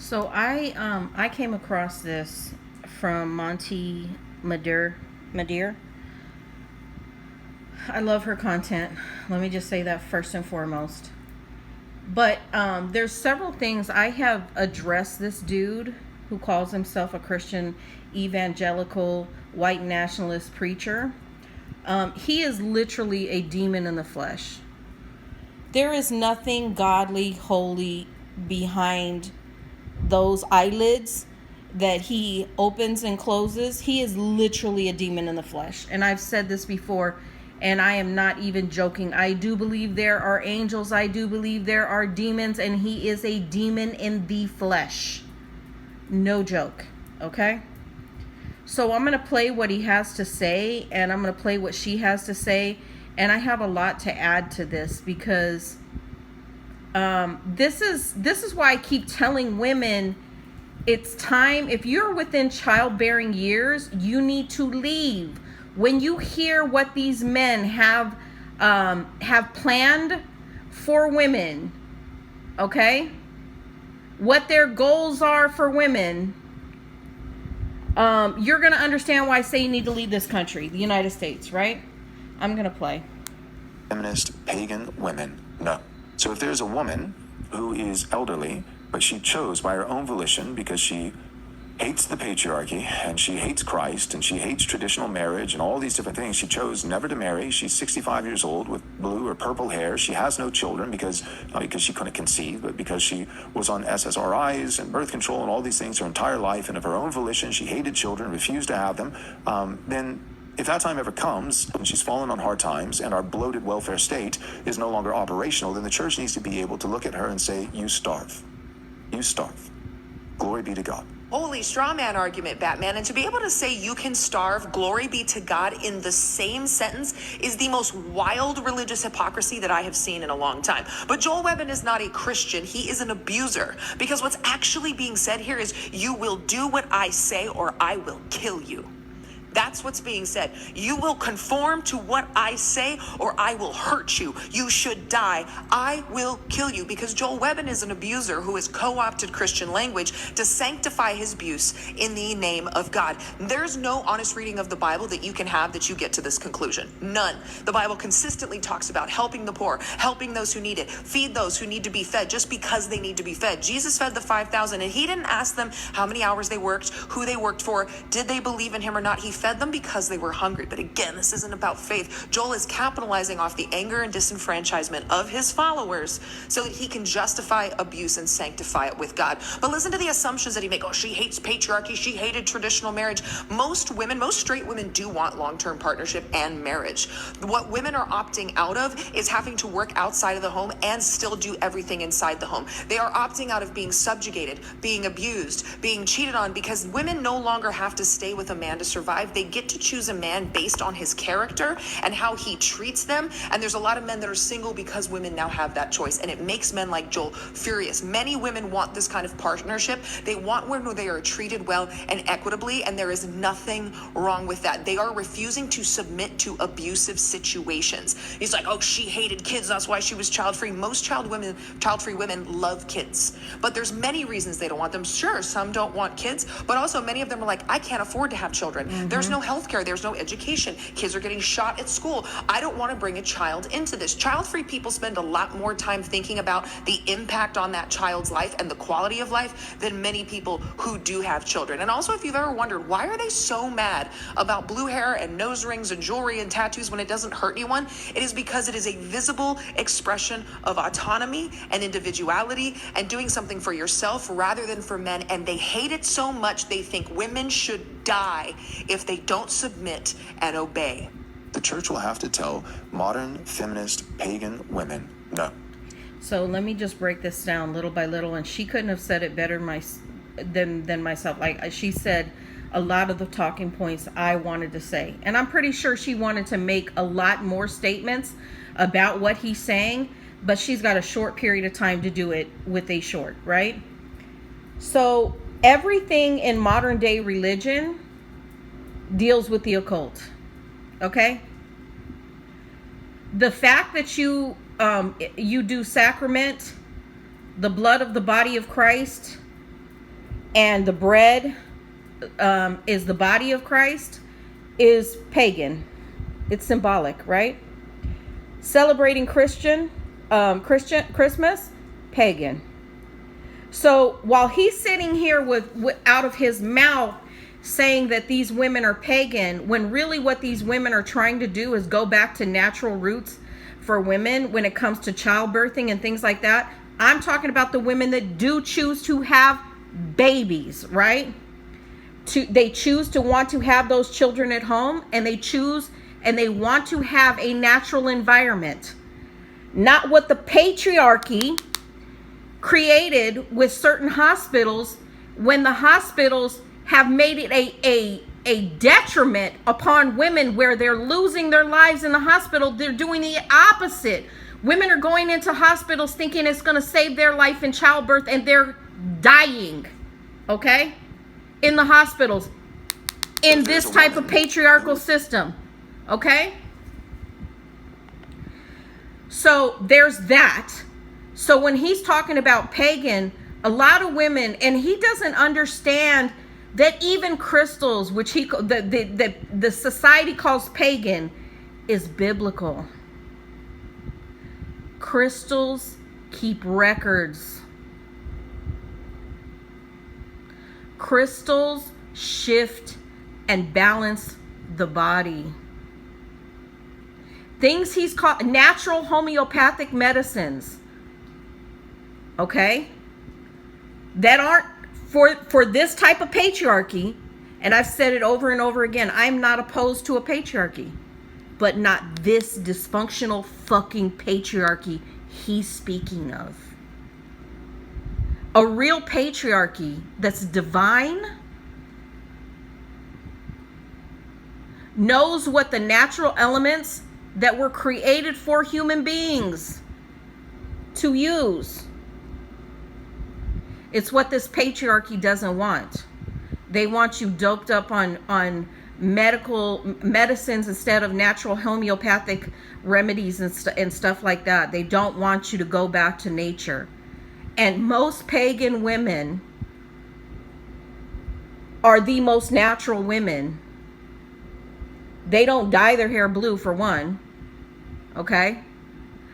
So I came across this from Monty Madeir. I love her content. Let me just say that first and foremost. But there's several things I have addressed this dude who calls himself a Christian evangelical white nationalist preacher. He is literally a demon in the flesh. There is nothing godly, holy behind those eyelids that he opens and closes. He is literally a demon in the flesh. And I've said this before, and I am not even joking. I do believe there are angels. I do believe there are demons, and he is a demon in the flesh. No joke. Okay? So I'm going to play what he has to say, and I'm going to play what she has to say. And I have a lot to add to this because this is why I keep telling women it's time. If you're within childbearing years, you need to leave. When you hear what these men have planned for women, okay, what their goals are for women, you're gonna understand why I say you need to leave this country, the United States, right? I'm gonna play. Feminist pagan women, no. So if there's a woman who is elderly, but she chose by her own volition because she hates the patriarchy and she hates Christ and she hates traditional marriage and all these different things, she chose never to marry. She's 65 years old with blue or purple hair. She has no children because, not because she couldn't conceive, but because she was on SSRIs and birth control and all these things her entire life, and of her own volition she hated children, refused to have them. Then if that time ever comes and she's fallen on hard times and our bloated welfare state is no longer operational, then the church needs to be able to look at her and say, you starve. You starve. Glory be to God. Holy straw man argument, Batman. And to be able to say you can starve, glory be to God, in the same sentence is the most wild religious hypocrisy that I have seen in a long time. But Joel Webben is not a Christian. He is an abuser. Because what's actually being said here is, you will do what I say or I will kill you. That's what's being said. You will conform to what I say or I will hurt you. You should die. I will kill you. Because Joel Webben is an abuser who has co-opted Christian language to sanctify his abuse in the name of God. There's no honest reading of the Bible that you can have that you get to this conclusion. None. The Bible consistently talks about helping the poor, helping those who need it, feed those who need to be fed just because they need to be fed. Jesus fed the 5,000 and he didn't ask them how many hours they worked, who they worked for, did they believe in him or not. He fed them because they were hungry. But again, this isn't about faith. Joel is capitalizing off the anger and disenfranchisement of his followers so that he can justify abuse and sanctify it with God. But listen to the assumptions that he makes. Oh, she hates patriarchy. She hated traditional marriage. Most women, most straight women do want long-term partnership and marriage. What women are opting out of is having to work outside of the home and still do everything inside the home. They are opting out of being subjugated, being abused, being cheated on, because women no longer have to stay with a man to survive. They get to choose a man based on his character and how he treats them. And there's a lot of men that are single because women now have that choice, and it makes men like Joel furious. Many women want this kind of partnership. They want one where they are treated well and equitably, and there is nothing wrong with that. They are refusing to submit to abusive situations. He's like, oh, she hated kids, that's why she was child-free. Most child-free women love kids, but there's many reasons they don't want them. Sure, some don't want kids, but also many of them are like, I can't afford to have children. There's no healthcare, there's no education, kids are getting shot at school. I don't want to bring a child into this. Child-free people spend a lot more time thinking about the impact on that child's life and the quality of life than many people who do have children. And also, if you've ever wondered, why are they so mad about blue hair and nose rings and jewelry and tattoos when it doesn't hurt anyone? It is because it is a visible expression of autonomy and individuality and doing something for yourself rather than for men. And they hate it so much they think women should die if they don't submit and obey. The church will have to tell modern feminist pagan women no. So let me just break this down little by little, and she couldn't have said it better than myself. Like, she said a lot of the talking points I wanted to say, and I'm pretty sure she wanted to make a lot more statements about what he's saying, but she's got a short period of time to do it with a short, right? So everything in modern day religion deals with the occult, okay? The fact that you do sacrament, the blood of the body of Christ, and the bread is the body of Christ is pagan. It's symbolic, right? Celebrating Christmas, pagan. So while he's sitting here with out of his mouth saying that these women are pagan, when really what these women are trying to do is go back to natural roots for women when it comes to childbirthing and things like that. I'm talking about the women that do choose to have babies, right? They choose to want to have those children at home, and they want to have a natural environment. Not what the patriarchy created with certain hospitals, when the hospitals have made it a detriment upon women, where they're losing their lives in the hospital. They're doing the opposite. Women are going into hospitals thinking it's going to save their life in childbirth, and they're dying, okay, in the hospitals, in this type of patriarchal system, okay? So there's that. So when he's talking about pagan, a lot of women, and he doesn't understand that even crystals, which the society calls pagan, is biblical. Crystals keep records. Crystals shift and balance the body. Things he's called natural homeopathic medicines, okay, that aren't for this type of patriarchy. And I've said it over and over again, I'm not opposed to a patriarchy, but not this dysfunctional fucking patriarchy he's speaking of. A real patriarchy that's divine knows what the natural elements that were created for human beings to use. It's what this patriarchy doesn't want. They want you doped up on medicines instead of natural homeopathic remedies and stuff like that. They don't want you to go back to nature. And most pagan women are the most natural women. They don't dye their hair blue, for one, okay?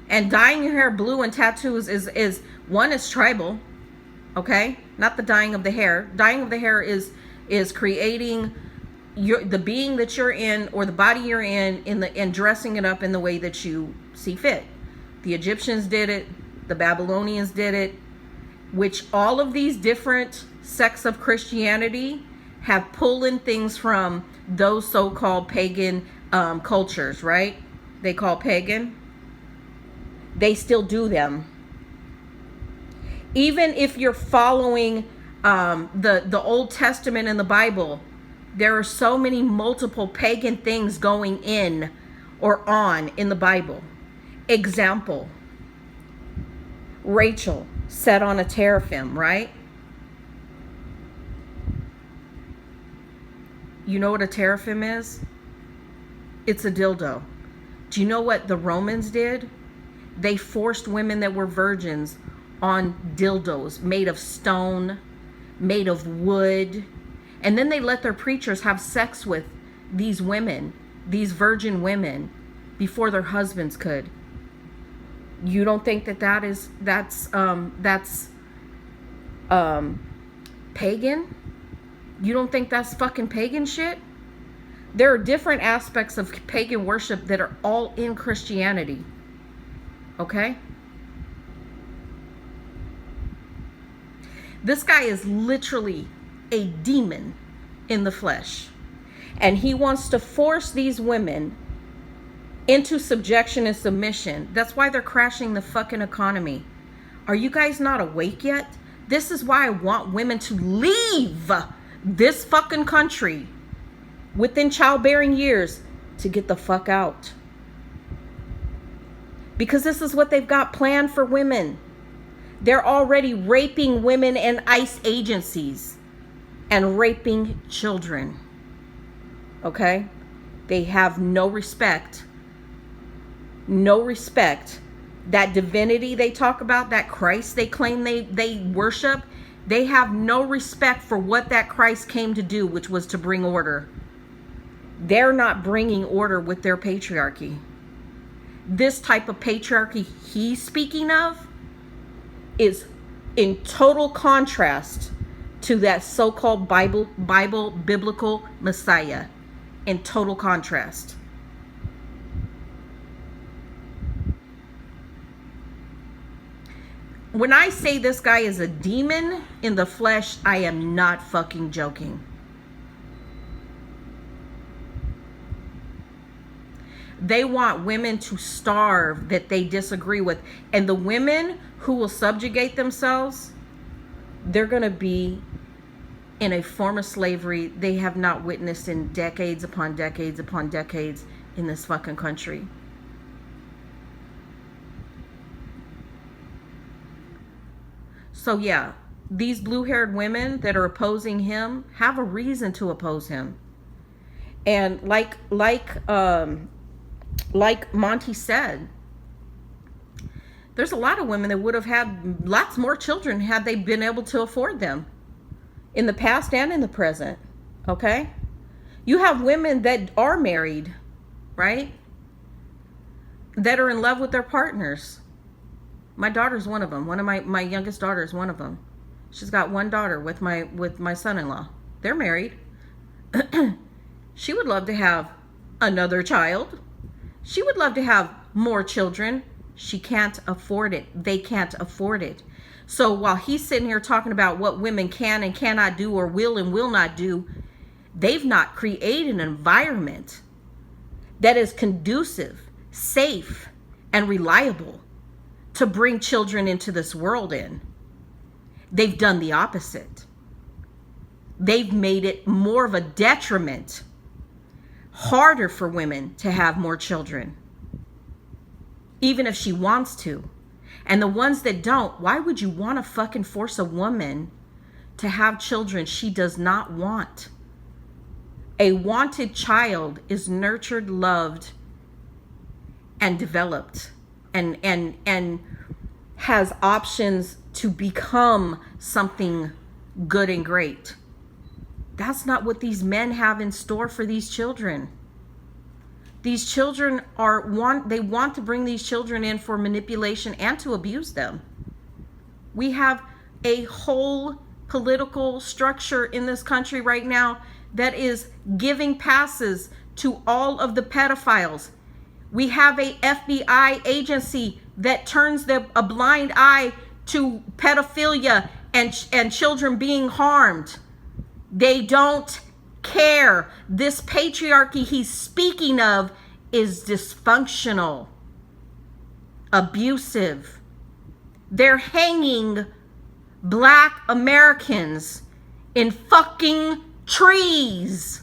And dyeing your hair blue and tattoos is one, is tribal, okay? Not the dyeing of the hair. Dyeing of the hair is creating the being that you're in, or the body you're in and dressing it up in the way that you see fit. The Egyptians did it. The Babylonians did it. Which all of these different sects of Christianity have pulled in things from those so-called pagan cultures, right? They call pagan. They still do them. Even if you're following the Old Testament and the Bible, there are so many multiple pagan things going in or on in the Bible. Example, Rachel sat on a teraphim, right? You know what a teraphim is? It's a dildo. Do you know what the Romans did? They forced women that were virgins on dildos made of stone, made of wood, and then they let their preachers have sex with these women, these virgin women, before their husbands could. You don't think that's pagan? You don't think that's fucking pagan shit? There are different aspects of pagan worship that are all in Christianity. Okay? This guy is literally a demon in the flesh. And he wants to force these women into subjection and submission. That's why they're crashing the fucking economy. Are you guys not awake yet? This is why I want women to leave this fucking country within childbearing years, to get the fuck out. Because this is what they've got planned for women. They're already raping women in ICE agencies and raping children. Okay? They have no respect. No respect. That divinity they talk about, that Christ they claim they worship, They have no respect for what that Christ came to do, which was to bring order. They're not bringing order with their patriarchy. This type of patriarchy he's speaking of is in total contrast to that so-called biblical Messiah. In total contrast. When I say this guy is a demon in the flesh, I am not fucking joking. They want women to starve that they disagree with. And the women who will subjugate themselves, they're going to be in a form of slavery they have not witnessed in decades upon decades upon decades in this fucking country. So yeah, these blue-haired women that are opposing him have a reason to oppose him. And like Monty said, there's a lot of women that would have had lots more children had they been able to afford them in the past and in the present. Okay? You have women that are married, right? That are in love with their partners. My daughter's one of them. One of my youngest daughter is one of them. She's got one daughter with my son-in-law. They're married. She would love to have another child. She would love to have more children. She can't afford it. They can't afford it. So while he's sitting here talking about what women can and cannot do or will and will not do, they've not created an environment that is conducive, safe, and reliable to bring children into this world in. They've done the opposite. They've made it more of a detriment, harder for women to have more children, even if she wants to. And the ones that don't, why would you want to fucking force a woman to have children she does not want? A wanted child is nurtured, loved, and developed, and has options to become something good and great. That's not what these men have in store for these children. These children they want to bring these children in for manipulation and to abuse them. We have a whole political structure in this country right now that is giving passes to all of the pedophiles. We have a FBI agency that turns a blind eye to pedophilia and children being harmed. They don't care. This patriarchy he's speaking of is dysfunctional, abusive. They're hanging Black Americans in fucking trees.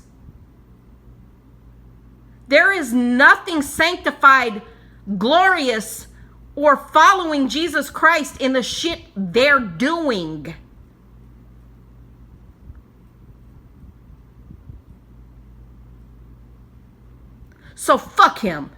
There is nothing sanctified, glorious, or following Jesus Christ in the shit they're doing. So fuck him.